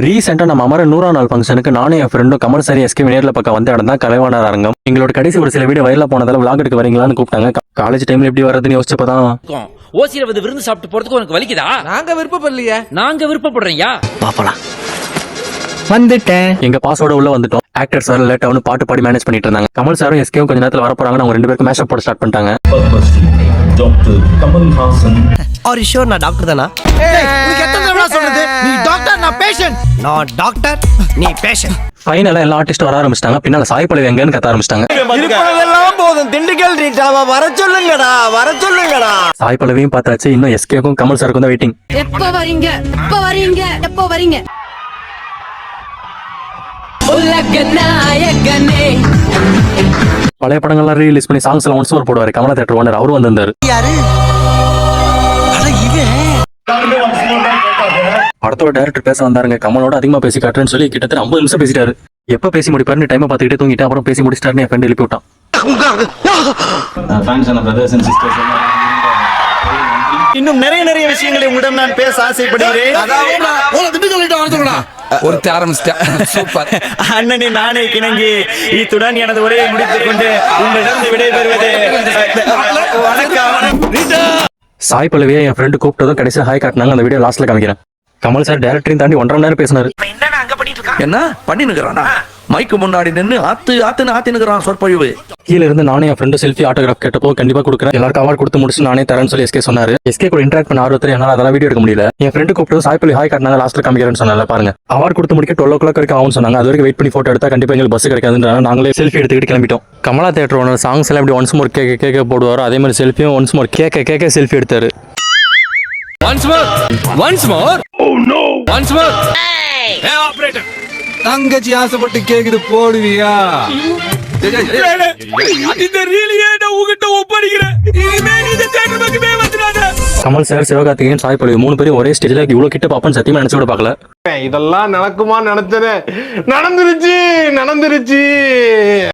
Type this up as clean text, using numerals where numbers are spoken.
ரீசெண்டா நம்ம அமர 100ஆம் நாள் ஃபங்க்ஷனுக்கு நானும் என் ஃப்ரெண்டும் கமல் சார் எஸ்கே நேர்ல பக்கம் வந்த இடம் தான் கலைவாணர் அரங்கம். எங்களோட கடைசி ஒரு சில வீடியோ வைரலா போனதால விளாக் எடுக்க வரீங்களான்னு கூப்பிட்டாங்க. காலேஜ் டைம்ல எப்படி வரதுன்னு யோசிச்சப்பதான் ஓசியில வந்து விருந்து சாப்பிட்டு போறதுக்கு உனக்கு வலிக்குதா? நாங்க விருப்பப்படலையே. நாங்க விருப்பப்படுறீங்க. பாப்பலாம் வந்துட்டேன். எங்க பாஸோட உள்ள வந்துட்டோம். ஆக்டர் சார் லேட்டா வந்து பாட்டு பாடி மேனேஜ் பண்ணிட்டு இருந்தாங்க. கமல் சாரும் எஸ்கேவும் கொஞ்ச நேரத்துல வர போறாங்க. அவங்க ரெண்டு பேருக்கு மேஷப் போட ஸ்டார்ட் பண்ணிட்டாங்க. Doctor Kamal Haasan. Are you sure நான் டாக்டர் தானா? உனக்கு எத்தனை தடவை சொல்றது? நீ டாக்டர், நான் பேஷண்ட். நான் டாக்டர், நீ பேஷண்ட். ஃபைனலா எல்லா ஆர்டிஸ்டும் வர ஆரம்பிச்சிட்டாங்க. பின்னால சாய் பல்லவி எங்கன்னு கத்த ஆரம்பிச்சிட்டாங்க. இருப்பதெல்லாம் போதும், திண்டுக்கல் ரீட்டாவா வர சொல்லுங்கடா, வர சொல்லுங்கடா. சாய் பல்லவியும் பார்த்தாச்சு. இன்னும் எஸ்கேக்கும் கமல் சாருக்கும் தான் வெயிட்டிங். எப்ப வரீங்க, எப்ப வரீங்க, எப்ப வரீங்க? உலக நாயகனே. பழைய படங்கள்லாம் ரிலீஸ் பண்ணி சாங்ஸ் எல்லாம் ஒன்ஸ் ஒரு போடுவாரு. கமலா தியேட்டர் ஓனர் அவரும் வந்திருந்தாரு. யாரு? அட இவன். படத்தோட டைரக்டர் பேச வந்தாருங்க. கமலோட அதிகமா பேசி காட்டுறேன்னு சொல்லி கிட்டத்தட்ட 50 நிமிஷம் பேசிட்டாரு. எப்ப பேசி முடிப்பாருன்னு டைமை பார்த்துக்கிட்டே தூங்கிட்டு அப்புறம் பேசி முடிச்சிட்டாருன்னு என் ஃப்ரெண்ட் எழுப்பி விட்டான். இன்னும் நிறைய விஷயங்களை உங்களிடம் நான் பேச ஆசைப்படுகிறேன். ஒருத்த ஆரம்பிச்சிட்டேன். சூப்பர். அண்ணனை நானே கிணங்கி இத்துடன் எனது உரையை முடித்துக் கொண்டு உங்களிடம் விடைபெறுவது வணக்கம். சாய் பல்லவியை என் ஃப்ரெண்டு கூப்பிட்டதும் கடைசியில் ஹாய் காட்டினாங்க. அந்த வீடியோ லாஸ்ட்ல காமிக்கிறேன். கமல் சார் டைரக்டரையும் தாண்டி 1.5 மணி நேரம் பேசினாரு. என்ன பண்ணினுக்கிறானா? மைக்கு முன்னாடி நின்று ஆத்துனுக்கிறான் சொற்பொழிவு. கீழ இருந்து நானே என் ஃப்ரெண்டு செல்ஃபி ஆட்டோகிராஃப் கேட்டப்போ கண்டிப்பா கொடுக்குறேன், எல்லாருக்கும் அவார்ட் கொடுத்து முடிச்சு நானே தரேன்னு சொல்லி எஸ்கே சொன்னாரு. எஸ்கே கூட இன்டராக்ட் பண்ண ஆர்வத்தில் என்னால அதெல்லாம் வீடியோ எடுக்க முடியல. என் ஃப்ரெண்டு கூப்பிட்டு சாய் பல்லவி ஹாய் காட்டினாங்க, லாஸ்ட்ல காமிக்கிறேன்னு சொன்னால பாருங்க. அவார்ட் கொடுத்து முடிக்க 12 o'clock வரைக்கும் ஆகும்னு சொன்னாங்க. அது வரைக்கும் வெயிட் பண்ணி போட்டோ எடுத்தா கண்டிப்பா எங்களுக்கு பஸ் கிடைக்காதுன்றனால நாங்களே செல்ஃபி எடுத்துக்கிட்டு கிளம்பிட்டோம். கமலா தியேட்டர் ஓனர் சாங்ஸ் எல்லாம் எப்படி ஒன்ஸ் மோர் கேக்க போடுவாரோ அதே மாதிரி செல்ஃபியும் ஒன்ஸ் மோர் கேக்க செல்ஃபி எடுத்தாரு. Once more, once more. Oh no, once more. ஏ ஆபரேட்டர், தங்கச்சி ஆசைப்பட்டு கேக்குது போடுவியா? இந்த ரீலியே நான் உன்கிட்ட ஒப்படைக்கிறேன். இனிமே நீ இந்த தியேட்டர் பக்கமே வந்துடாத. கமல் சார், சிவகார்த்திகேயன், சாய் பல்லவி 3 பேரும் ஒரே ஸ்டேஜ்ல இவ்வளவு கிட்ட பாப்பன்னு சத்தியமா நினைச்சு கூட பார்க்கல. இதெல்லாம் நடக்குமா நினைச்சது நடந்துருச்சு.